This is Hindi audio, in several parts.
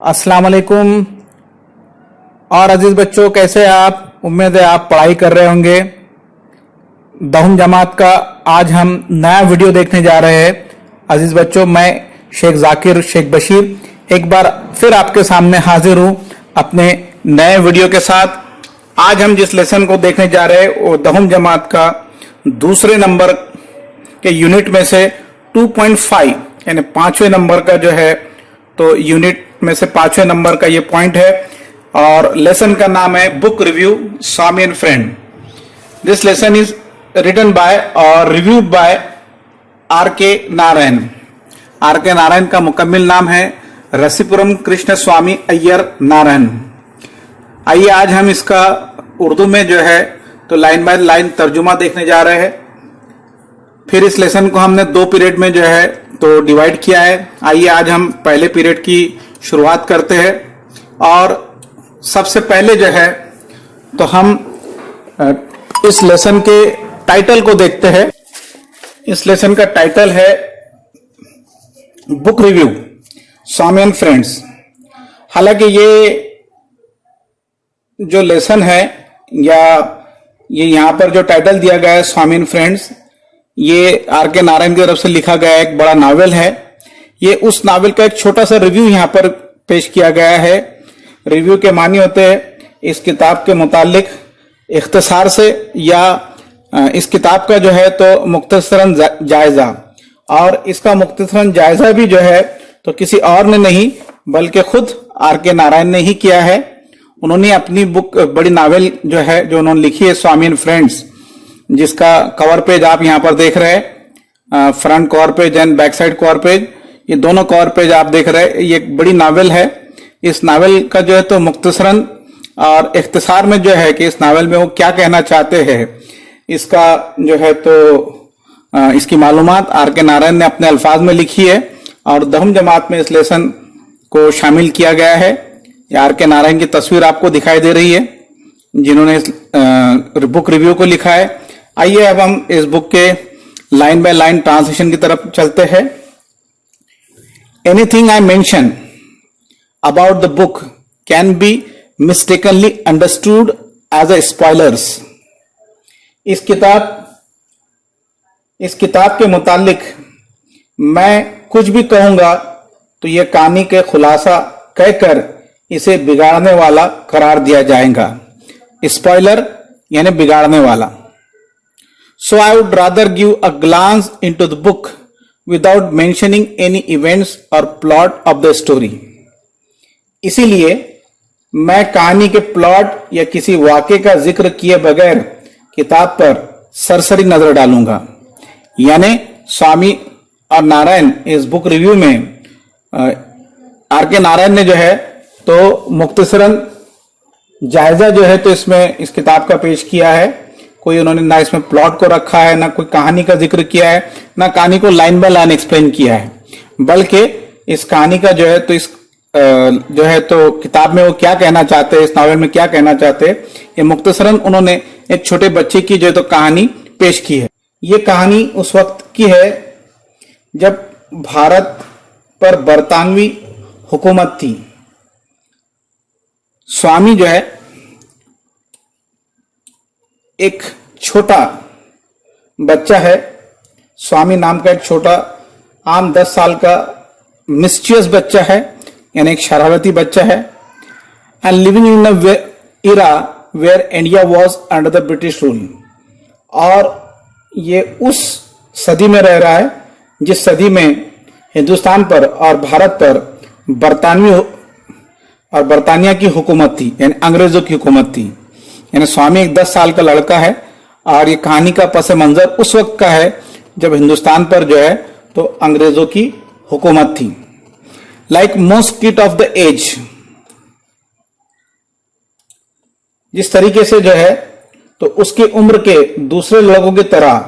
अस्सलाम वालेकुम। और अजीज बच्चों, कैसे हैं आप? उम्मीद है आप पढ़ाई कर रहे होंगे। दहुम जमात का आज हम नया वीडियो देखने जा रहे हैं। अजीज बच्चों, मैं शेख जाकिर शेख बशीर एक बार फिर आपके सामने हाजिर हूं अपने नए वीडियो के साथ। आज हम जिस लेसन को देखने जा रहे हैं वो दहुम जमात का दूसरे नंबर के यूनिट में से 2.5 यानी 5वें नंबर का जो है तो यूनिट में से 5वें नंबर का ये पॉइंट है और लेसन का नाम है book review Swami and friend. This lesson is written by और reviewed by R K Narayan. Are K Narayan का मुकम्मिल नाम है रसीपुरम कृष्ण स्वामी अय्यर नारायण। आइए आज हम इसका उर्दू में जो है तो लाइन बाय लाइन तर्जुमा देखने जा रहे हैं। फिर इस लेसन को हमने 2 पीरियड में जो है तो डिवाइड किया है। आइए आज हम पहले पीरियड की शुरुआत करते हैं और सबसे पहले जो है तो हम इस लेसन के टाइटल को देखते हैं। इस लेसन का टाइटल है book review Swami and friends. हालांकि ये जो लेसन है या ये यहां पर जो टाइटल दिया गया है स्वामी एंड फ्रेंड्स, ये आर के नारायण की तरफ से लिखा गया एक बड़ा नावल है। ये उस नावल का एक छोटा सा रिव्यू यहाँ पर पेश किया गया है। रिव्यू के मानी होते हैं इस किताब के मुतालिक इख्तिसार से या इस किताब का जो है तो मुख्तसरन जायजा। और इसका मुख्तसरन जायजा भी जो है तो किसी और ने नहीं बल्कि खुद आर के नारायण ने ही किया है। उन्होंने अपनी बुक बड़ी नावल जो है जो उन्होंने लिखी है स्वामी एंड फ्रेंड्स, जिसका कवर पेज आप यहाँ पर देख रहे हैं, front cover page and back side cover page, ये दोनों कवर पेज आप देख रहे हैं। ये एक बड़ी नावल है। इस नावल का जो है तो मुख्तसरन और इख्तिसार में जो है कि इस नावल में वो क्या कहना चाहते हैं, इसका जो है तो इसकी मालूमात आर के नारायण ने अपने अल्फाज में लिखी है और दहुम जमात में इस लेसन को शामिल किया गया है। आर के नारायण की तस्वीर आपको दिखाई दे रही है जिन्होंने इस बुक रिव्यू को लिखा है। आइए अब हम इस बुक के लाइन बाय लाइन ट्रांसलेशन की तरफ चलते हैं। Anything I mention about the book can be mistakenly understood as a spoilers. इस किताब के मुतालिक मैं कुछ भी कहूंगा तो यह कहानी के खुलासा कहकर इसे बिगाड़ने वाला करार दिया जाएगा। स्पॉइलर यानी बिगाड़ने वाला। So I would rather give a glance into the book without mentioning any events or plot of the story. इसीलिए मैं कहानी के प्लॉट या किसी वाक़े का जिक्र किए बगैर किताब पर सरसरी नजर डालूंगा। यानी स्वामी और नारायण इस बुक रिव्यू में आर के नारायण ने जो है तो मुख्तसरन जायजा जो है तो इसमें इस किताब का पेश किया है। कोई उन्होंने ना इसमें प्लॉट को रखा है, ना कोई कहानी का जिक्र किया है, ना कहानी को लाइन बाय लाइन एक्सप्लेन किया है, बल्कि इस कहानी का जो है तो इस जो है तो किताब में वो क्या कहना चाहते हैं, इस नावल में क्या कहना चाहते हैं, ये मुख्तसरन उन्होंने एक छोटे बच्चे की जो है तो कहानी पेश की है। ये कहानी उस वक्त की है जब भारत पर बरतानवी हुकूमत थी। स्वामी जो है एक छोटा बच्चा है। स्वामी नाम का एक छोटा आम 10 साल का मिस्चियस बच्चा है, यानी एक शरारती बच्चा है। And living in a era where India was under the British rule. और ये उस सदी में रह रहा है जिस सदी में हिंदुस्तान पर और भारत पर बरतानिया की हुकूमत थी, यानी अंग्रेजों की हुकूमत थी। यानी स्वामी एक 10 साल का लड़का है और ये कहानी का पस मंजर उस वक्त का है जब हिंदुस्तान पर जो है तो अंग्रेजों की हुकूमत थी। Like most kid of the age, जिस तरीके से जो है तो उसके उम्र के दूसरे लोगों की तरह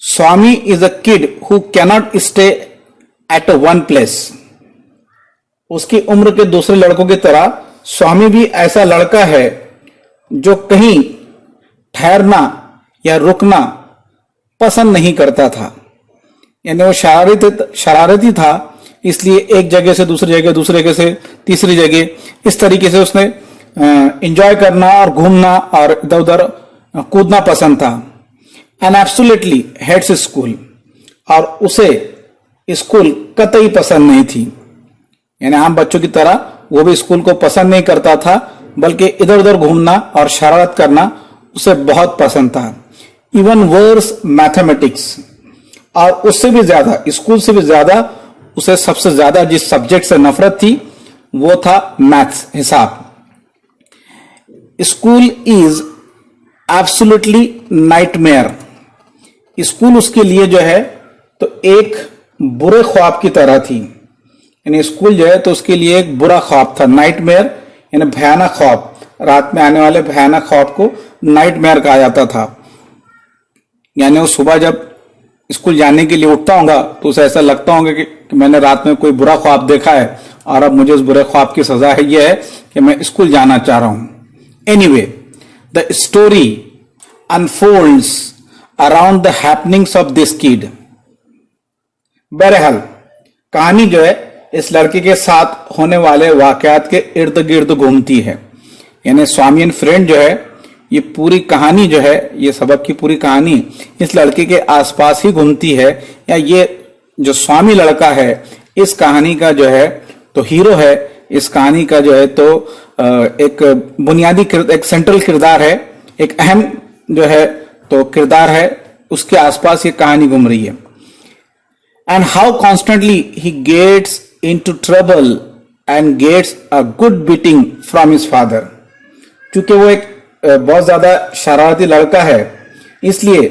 Swami is a kid who cannot stay at one place. उसकी उम्र के दूसरे लड़कों की तरह स्वामी भी ऐसा लड़का है जो कहीं ठहरना या रुकना पसंद नहीं करता था। यानी वो शरारती था इसलिए एक जगह से दूसरी जगह, दूसरी जगह से तीसरी जगह, इस तरीके से उसने एंजॉय करना और घूमना और इधर उधर कूदना पसंद था। एंड एब्सोल्युटली हेट्स स्कूल, और उसे स्कूल कतई पसंद नहीं थी। यानी आम बच्चों की तरह वो भी स्कूल को पसंद नहीं करता था, बल्कि इधर उधर घूमना और शरारत करना उसे बहुत पसंद था। इवन वर्स मैथमेटिक्स, और उससे भी ज्यादा, स्कूल से भी ज्यादा उसे सबसे ज्यादा जिस सब्जेक्ट से नफरत थी वो था मैथ्स, हिसाब। School is absolutely nightmare. School उसके लिए जो है तो एक बुरे ख्वाब की तरह थी। यानी स्कूल जो है तो उसके लिए एक बुरा ख्वाब था, नाइटमेयर यानी भयानक ख्वाब। रात में आने वाले भयानक ख्वाब को नाइटमेयर कहा जाता था। यानी वो सुबह जब स्कूल जाने के लिए उठता होगा तो उसे ऐसा लगता होगा कि मैंने रात में कोई बुरा ख्वाब देखा है और अब मुझे उस बुरे ख्वाब की सजा है ये है कि मैं स्कूल जाना चाह रहा हूं। Anyway, the story unfolds around the happenings of this kid. बहरहाल कहानी जो है इस लड़के के साथ होने वाले वाकयात के इर्द गिर्द घूमती है। यानी स्वामी एंड फ्रेंड जो है, ये पूरी कहानी जो है, ये सबक की पूरी कहानी इस लड़के के आसपास ही घूमती है, या ये जो स्वामी लड़का है इस कहानी का जो है तो हीरो है, इस कहानी का जो है तो एक बुनियादी एक सेंट्रल किरदार है, एक अहम जो है तो किरदार है, उसके आसपास ये कहानी घूम रही है। And how constantly he gets into trouble and gets a good beating from his father. क्योंकि वो एक बहुत ज्यादा शरारती लड़का है, इसलिए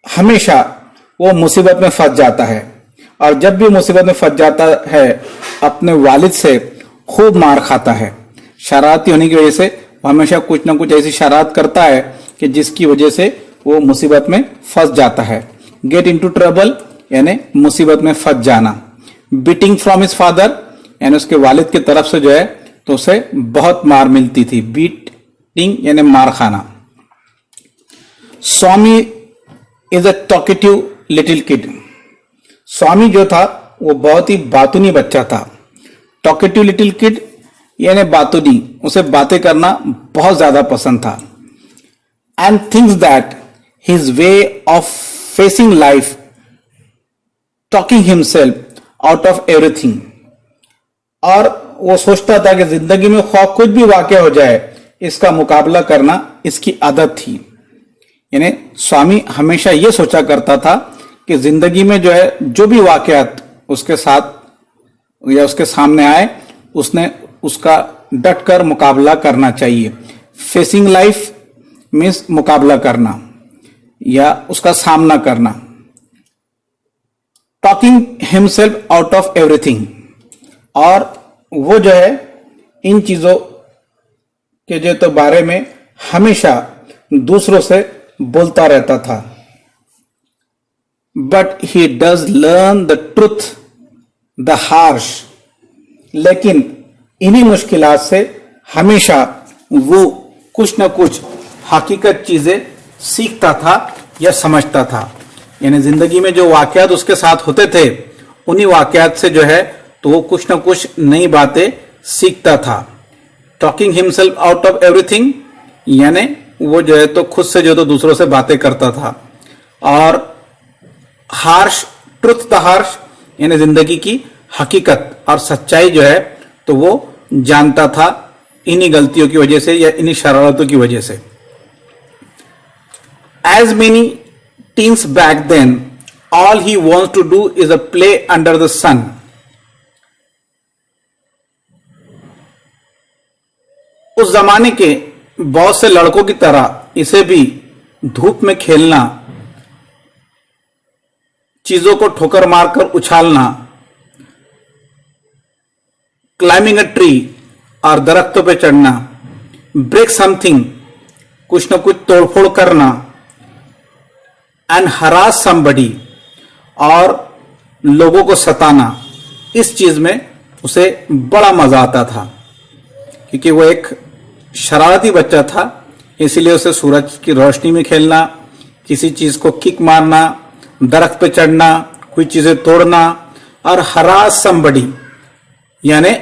हमेशा वो मुसीबत में फंस जाता है, और जब भी मुसीबत में फंस जाता है अपने वालिद से खूब मार खाता है। शरारती होने की वजह से वो हमेशा कुछ ना कुछ ऐसी शरारत करता है कि जिसकी वजह से वो मुसीबत में फंस जाता है। गेट इनटू ट्रबल यानी मुसीबत में फंस जाना। बीटिंग फ्रॉम हिज फादर यानी उसके वालिद की तरफ से जो है तो उसे बहुत मार मिलती थी। बीटिंग यानी मार खाना। Swami is a talkative little kid. Swami जो था वो बहुत ही बातूनी बच्चा था। टॉकेटिव लिटिल किड यानी बातूनी, उसे बातें करना बहुत ज्यादा पसंद था। And thinks that his way of facing life, talking himself out of everything. और वो सोचता था कि जिंदगी में खौफ कुछ भी वाकया हो जाए, इसका मुकाबला करना इसकी आदत थी। यानी स्वामी हमेशा ये सोचा करता था कि जिंदगी में जो है जो भी वाकयात उसके साथ या उसके सामने आए उसने उसका डट कर मुकाबला करना चाहिए। फेसिंग लाइफ मीन्स मुकाबला करना या उसका सामना करना। Talking himself out of everything, और वो जो है इन चीजों के जो तो बारे में हमेशा दूसरों से बोलता रहता था। But he does learn the truth the harsh. लेकिन इन्हीं मुश्किलात से हमेशा वो कुछ न कुछ हकीकत चीजें सीखता था या समझता था। यानी जिंदगी में जो वाकयात उसके साथ होते थे उन्हीं वाकयात से जो है तो वो कुछ ना कुछ नई बातें सीखता था। Talking himself out of everything यानी वो जो है तो खुद से जो तो दूसरों से बातें करता था। और हार्श, ट्रुथ द हार्श यानी जिंदगी की हकीकत और सच्चाई जो है तो वो जानता था इन्हीं गलतियों की वजह से या इन्हीं शरारतों की वजह से। As many teens back then all he wants to do is a play under the sun. उस जमाने के बहुत से लड़कों की तरह इसे भी धूप में खेलना, चीजों को ठोकर मारकर उछालना, क्लाइंबिंग अ ट्री और दरख्तों पे चढ़ना, ब्रेक समथिंग कुछ न कुछ तोड़फोड़ करना, एंड हरास समबडी और लोगों को सताना, इस चीज में उसे बड़ा मजा आता था। क्योंकि वो एक शरारती बच्चा था, इसीलिए उसे सूरज की रोशनी में खेलना, किसी चीज को किक मारना, दरख्त पे चढ़ना, कोई चीजें तोड़ना, और हरास समबडी, यानी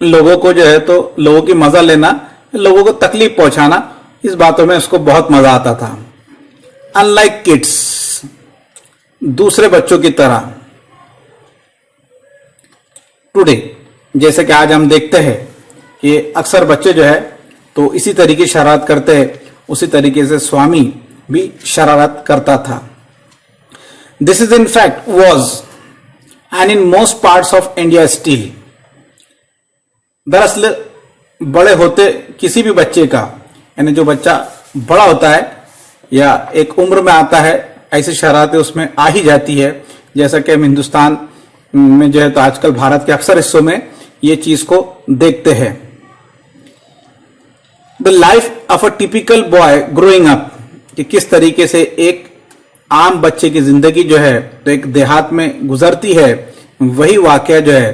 लोगों को जो है तो लोगों की मजा लेना, लोगों को तकलीफ पहुंचाना, इस बातों में उसको बहुत मजा आता था। अनलाइक किड्स, दूसरे बच्चों की तरह, टुडे, जैसे कि आज हम देखते हैं कि अक्सर बच्चे जो है तो इसी तरीके की शरारत करते हैं, उसी तरीके से स्वामी भी शरारत करता था। This is in fact was and in most parts of India still. दरअसल बड़े होते किसी भी बच्चे का, यानी जो बच्चा बड़ा होता है या एक उम्र में आता है, ऐसी शरारतें उसमें आ ही जाती है। जैसा कि हम हिंदुस्तान में जो है तो आजकल भारत के अक्सर हिस्सों में ये चीज को देखते हैं। The life of a typical boy growing up, कि किस तरीके से एक आम बच्चे की जिंदगी जो है तो एक देहात में गुजरती है, वही वाकया जो है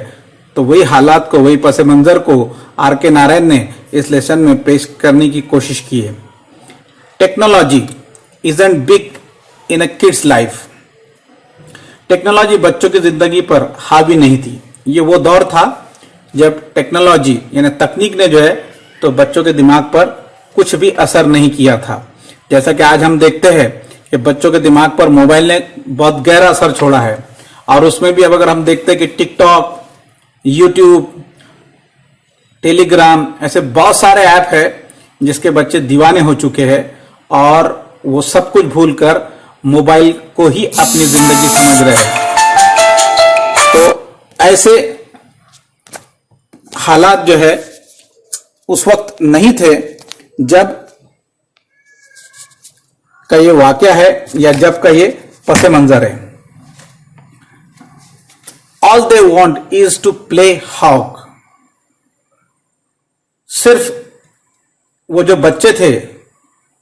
तो वही हालात को, वही पस मंजर को आर.के. नारायण ने इस लेसन में पेश करने की कोशिश की है। Technology isn't big in a kids life. Technology बच्चों की जिंदगी पर हावी नहीं थी। ये वो दौर था जब टेक्नोलॉजी यानी तकनीक ने जो है तो बच्चों के दिमाग पर कुछ भी असर नहीं किया था। जैसा कि आज हम देखते हैं कि बच्चों के दिमाग पर मोबाइल ने बहुत गहरा असर छोड़ा है, और उसमें भी अब अगर हम देखते हैं कि टिकटॉक, यूट्यूब, टेलीग्राम, ऐसे बहुत सारे ऐप है जिसके बच्चे दीवाने हो चुके हैं और वो सब कुछ भूलकर मोबाइल को ही अपनी जिंदगी समझ रहे हैं। तो ऐसे हालात जो है उस वक्त नहीं थे जब का ये वाकया है या जब का ये पस मंजर है। All they want is to play hawk. सिर्फ वो जो बच्चे थे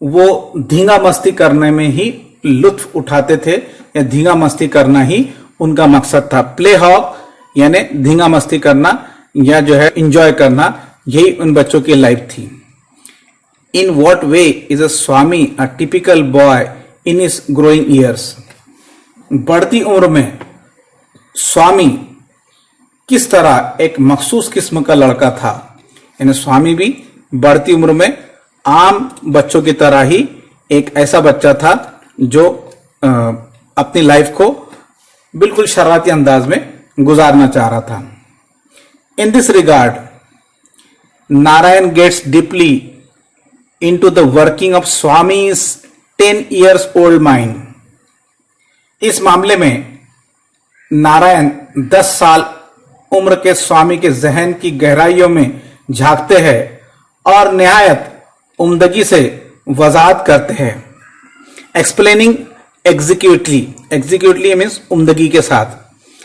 वो धींगा मस्ती करने में ही लुत्फ उठाते थे, या धींगा मस्ती करना ही उनका मकसद था। प्ले हॉक यानी धींगा मस्ती करना या जो है इंजॉय करना, यही उन बच्चों की लाइफ थी। In what way is a Swami a typical boy in his growing years. बढ़ती उम्र में स्वामी किस तरह एक मखसूस किस्म का लड़का था, यानी स्वामी भी बढ़ती उम्र में आम बच्चों की तरह ही एक ऐसा बच्चा था जो अपनी लाइफ को बिल्कुल शरारती अंदाज में गुजारना चाह रहा था। In this regard Narayan gets deeply into the working of Swami's 10 years old mind। इस मामले में नारायण 10 साल उम्र के स्वामी के जहन की गहराइयों में झांकते हैं और निहायत उम्दगी से वजाहत करते हैं। एक्सप्लेनिंग एग्जीक्यूटली मीन्स उम्दगी के साथ,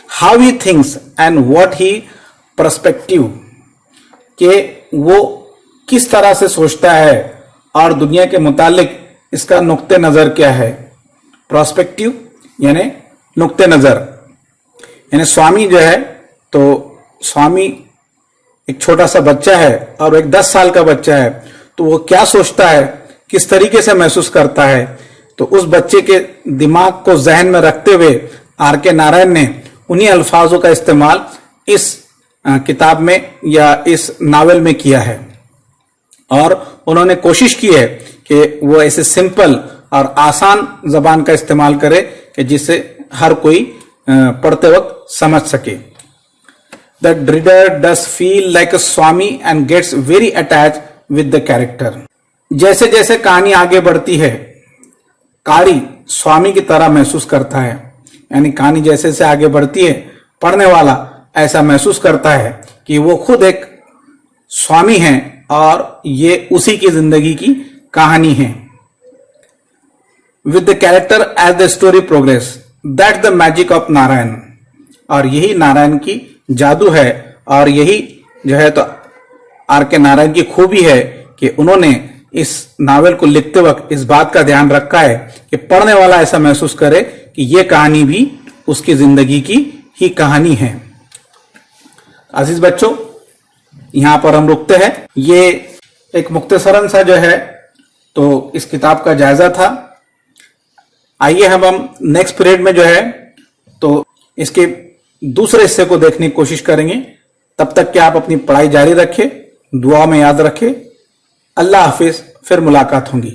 how he thinks and what he perspective, के वो किस तरह से सोचता है और दुनिया के मुतालिक इसका नुक्ते नजर क्या है। प्रोस्पेक्टिव यानी नुक्ते नजर, यानी स्वामी जो है तो स्वामी एक छोटा सा बच्चा है और एक 10 साल का बच्चा है, तो वो क्या सोचता है, किस तरीके से महसूस करता है, तो उस बच्चे के दिमाग को जहन में रखते हुए आर.के. नारायण ने उन्हीं अल्फाजों का इस्तेमाल इस किताब में या इस नावल में किया है। और उन्होंने कोशिश की है कि वो ऐसे सिंपल और आसान जबान का इस्तेमाल करे कि जिससे हर कोई पढ़ते वक्त समझ सके। The reader does feel like a Swami and gets very attach with the character. जैसे जैसे कहानी आगे बढ़ती है कारी स्वामी की तरह महसूस करता है, यानी कहानी जैसे जैसे आगे बढ़ती है पढ़ने वाला ऐसा महसूस करता है कि वो खुद एक स्वामी है और ये उसी की जिंदगी की कहानी है। With the character as the story progress, that the magic of Narayan. और यही नारायण की जादू है और यही जो है तो आर.के. नारायण की खूबी है कि उन्होंने इस नावल को लिखते वक्त इस बात का ध्यान रखा है कि पढ़ने वाला ऐसा महसूस करे कि यह कहानी भी उसकी जिंदगी की ही कहानी है। अजीज बच्चों, यहां पर हम रुकते हैं। ये एक मुख्तसरन सा जो है तो इस किताब का जायजा था। आइए हम नेक्स्ट पीरियड में जो है तो इसके दूसरे हिस्से को देखने की कोशिश करेंगे। तब तक कि आप अपनी पढ़ाई जारी रखें, दुआ में याद रखें। अल्लाह हाफिज, फिर मुलाकात होगी।